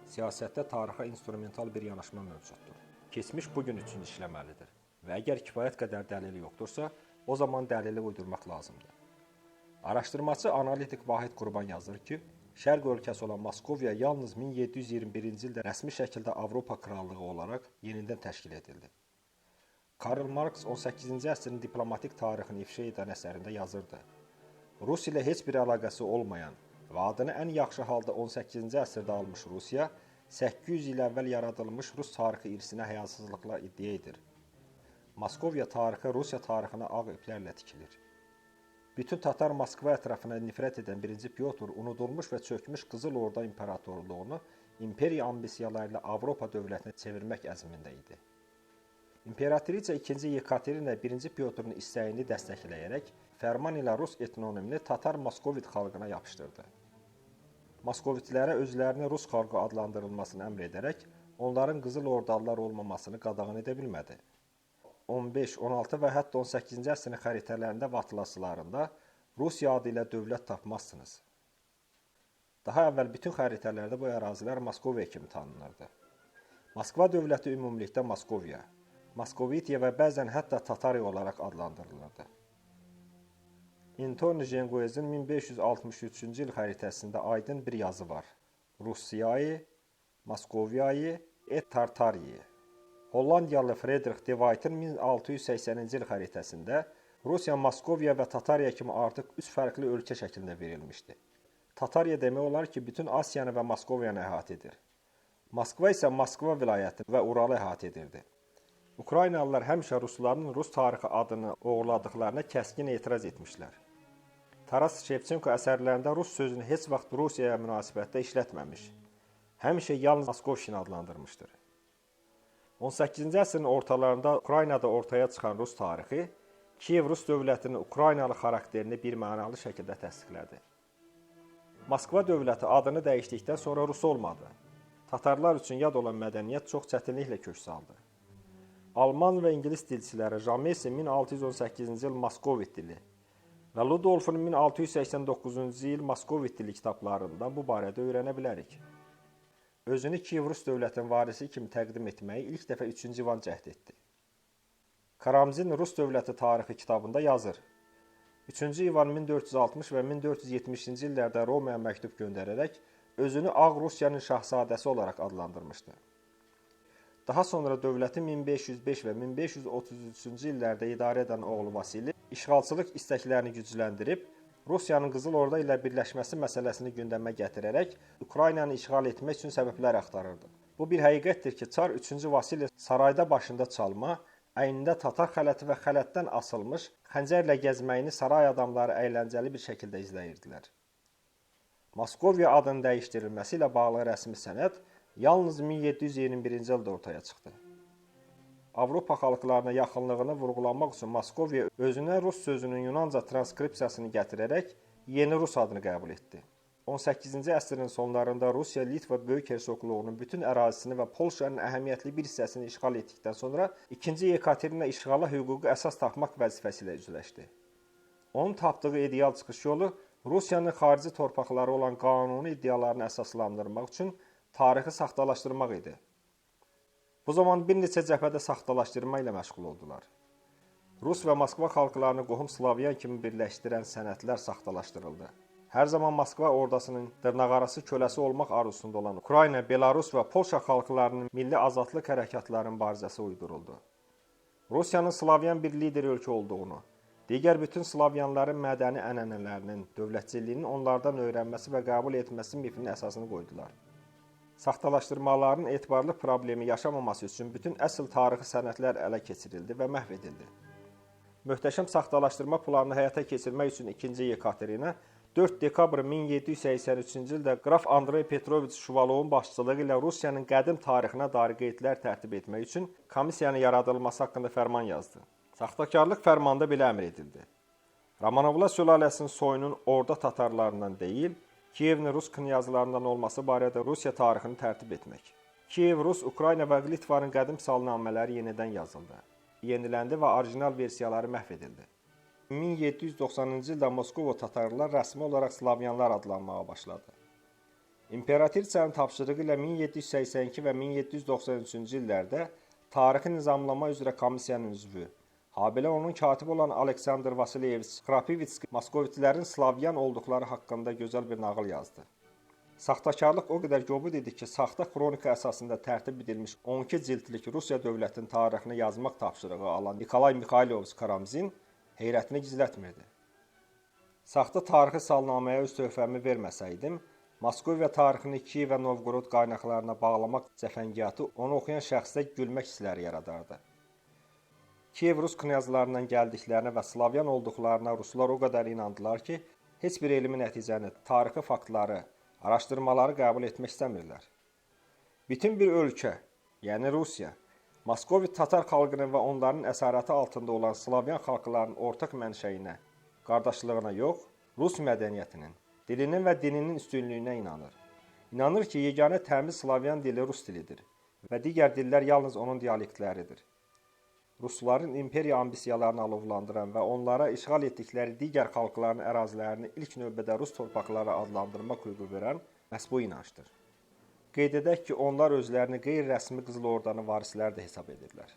Siyasətdə tarixa instrumental bir yanaşma mövcuddur. Keçmiş bugün üçün işləməlidir və əgər kifayət qədər dəlili yoxdursa, o zaman dəlili uydurmaq lazımdır. Araşdırmaçı analitik Vahid Qurban yazır ki, Şərq ölkəsi olan Moskoviya yalnız 1721-ci ildə rəsmi şəkildə Avropa krallığı olaraq yenidən təşkil edildi. Karl Marx 18-ci əsrin diplomatik tarixini ifşa edən əsərində yazırdı. Rus ilə heç bir əlaqəsi olmayan və adını ən yaxşı halda 18-ci əsrdə almış Rusiya, 800 il əvvəl yaradılmış Rus tarixi irsinə həyasızlıqla iddia edir. Moskoviya tarixi Rusiya tarixinə ağ iplərlə tikilir. Bütün Tatar Moskva ətrafına nifrət edən 1-ci Pyotr unudulmuş və çökmüş Qızıl Orda imperatorluğunu imperiya ambisiyaları ilə Avropa dövlətinə çevirmək əzmində idi. İmperatrica 2-ci Yekaterina 1-ci Pyotrun istəyini dəstəkləyərək fərman ilə Rus etnonimini Tatar Moskovit xalqına yapışdırdı. Moskovitlərə özlərini Rus xalqı adlandırılmasını əmr edərək onların Qızıl Ordalılar olmamasını qadağan edə bilmədi. 15, 16 və hətta 18-ci əsrin xəritələrində və atlaslarında Rusiya adı ilə dövlət tapmazsınız. Daha əvvəl bütün xəritələrdə bu ərazilər Moskoviya kimi tanınırdı. Moskva dövləti ümumilikdə Moskoviya, Moskovitiya və bəzən hətta Tatariya olaraq adlandırılırdı. Anton Jenguezin 1563-cü il xəritəsində aydın bir yazı var. Rusiyayi, Moskoviyayi et Tartariyi. Hollandiyalı Friedrich de Weyt'in 1680-ci il xəritəsində Rusiya, Moskoviya və Tatariya kimi artıq 3 fərqli ölkə şəklində verilmişdi. Tatariya demək olar ki, bütün Asiyanı və Moskoviyanı əhatə edir. Moskva isə Moskva vilayəti və Uralı əhatə edirdi. Ukraynalılar həmişə rusların Rus tarixi adını oğurladıqlarına kəskin etiraz etmişlər. Taras Şevçenko əsərlərində Rus sözünü heç vaxt Rusiyaya münasibətdə işlətməmiş. Həmişə yalnız Moskovşini adlandırmışdır. 18-ci əsrin ortalarında Ukraynada ortaya çıxan Rus tarixi, Kiyev Rus dövlətinin Ukraynalı xarakterini bir mənalı şəkildə təsdiqlədi. Moskva dövləti adını dəyişdikdən sonra Rus olmadı. Tatarlar üçün yad olan mədəniyyət çox çətinliklə kök saldı. Alman və ingilis dilçiləri Jamesin 1618-ci il Moskovit dili və Ludolfun 1689-cu il Moskovit dili kitablarında bu barədə öyrənə bilərik. Özünü Kiyev Rus dövlətinin varisi kimi təqdim etməyi ilk dəfə 3-cü İvan cəhd etdi. Karamzin Rus dövləti tarixi kitabında yazır. 3-cü İvan 1460 və 1470-ci illərdə Romaya məktub göndərərək özünü Ağ Rusiyanın şahzadəsi olaraq adlandırmışdı. Daha sonra dövləti 1505 və 1533-cü illərdə idarə edən oğlu Vasili işğalçılıq istəklərini gücləndirib, Rusiyanın Qızıl Orda ilə birləşməsi məsələsini gündəmə gətirərək Ukraynanı işğal etmək üçün səbəblər axtarırdı. Bu bir həqiqətdir ki, Çar 3-cü Vasili sarayda başında çalma, əynində tatar xələti və xələtdən asılmış xəncərlə gəzməyini saray adamları əyləncəli bir şəkildə izləyirdilər. Moskoviya adının dəyişdirilməsi ilə bağlı rəsmi sənəd yalnız 1721-ci ildə ortaya çıxdı. Avropa xalqlarına yaxınlığını vurğulamaq üçün Moskoviya özünə Rus sözünün Yunanca transkripsiyasını gətirərək yeni Rus adını qəbul etdi. 18-ci əsrin sonlarında Rusiya Litva Böyük Hersoqluğunun bütün ərazisini və Polşanın əhəmiyyətli bir hissəsini işğal etdikdən sonra 2-ci Yekaterina işğala hüququ əsas tapmaq vəzifəsi ilə üzləşdi. Onun tapdığı ideal çıxış yolu Rusiyanın xarici torpaqları olan qanuni iddialarını əsaslandırmaq üçün tarixi saxtalaşdırmaq idi. Bu zaman bir neçə cəbhədə saxtalaşdırma ilə məşğul oldular. Rus və Moskva xalqlarını qohum Slavyan kimi birləşdirən sənədlər saxtalaşdırıldı. Hər zaman Moskva ordasının dırnaqarası köləsi olmaq arzusunda olan Ukrayna, Belarus və Polşa xalqlarının milli azadlıq hərəkatlarının mübarizəsi uyduruldu. Rusiyanın Slavyan bir lider ölkə olduğunu, digər bütün Slavyanların mədəni ənənələrinin, dövlətçiliyinin onlardan öyrənməsi və qəbul etməsi mifinin əsasını qoydular. Saxtalaşdırmaların etibarlı problemi yaşamaması üçün bütün əsl tarixi sənədlər ələ keçirildi və məhv edildi. Möhtəşəm saxtalaşdırma planını həyata keçirmək üçün 2-ci Yekaterina 4 dekabr 1783-cü ildə qraf Andrey Petroviç Şuvalovun başçılığı ilə Rusiyanın qədim tarixinə dair qeydlər tərtib etmək üçün komissiyanın yaradılması haqqında fərman yazdı. Saxtakarlıq fərmanında belə əmr edildi. Romanovlar sülaləsinin soyunun orda tatarlarından deyil, Kiyevin Rus knyazlarından olması barədə Rusiya tarixini tərtib etmək. Kiyev, Rus, Ukrayna və Litvanın qədim salnamələri yenidən yazıldı. Yeniləndi və orijinal versiyaları məhv edildi. 1790-cı ildə Moskova tatarlar rəsmi olaraq Slavyanlar adlanmağa başladı. İmperatrisanın tapşırığı ilə 1782 və 1793-cü illərdə tarixi nizamlama üzrə komissiyanın üzvü, habelə onun katibi olan Aleksandr Vasilyevich Krapivitski Moskovitlərin Slavyan olduqları haqqında gözəl bir nağıl yazdı. Saxtakarlıq o qədər kobud idi ki, saxta kronika əsasında tərtib edilmiş 12 cildlik Rusiya dövlətinin tarixini yazmaq tapşırığı alan Nikolay Mikhailovich Karamzin heyrətini gizlətmirdi. Saxta tarixi salnaməyə öz töhfəmi verməsəydim, Moskoviya tarixini Kiyev və Novgorod qaynaqlarına bağlamaq cəfəngiyatı onu oxuyan şəxsdə gülmək hissləri yaradardı. Kiyev Rus knyazlarından gəldiklərinə və Slavyan olduqlarına ruslar o qədər inandılar ki, heç bir elmi nəticəni, tarixi faktları, araşdırmaları qəbul etmək istəmirlər. Bütün bir ölkə, yəni Rusiya, Moskovit tatar xalqının və onların əsarəti altında olan Slavyan xalqlarının ortaq mənşəyinə, qardaşlığına yox, Rus mədəniyyətinin, dilinin və dininin üstünlüyünə inanır. İnanır ki, yeganə təmiz Slavyan dili Rus dilidir və digər dillər yalnız onun dialektləridir. Rusların imperiya ambisiyalarını alovlandıran və onlara işğal etdikləri digər xalqların ərazilərini ilk növbədə Rus torpaqları adlandırmaq hüququ verən məhz bu inancdır. Qeyd edək ki, onlar özlərini qeyri-rəsmi Qızıl Ordanın varisləri də hesab edirlər.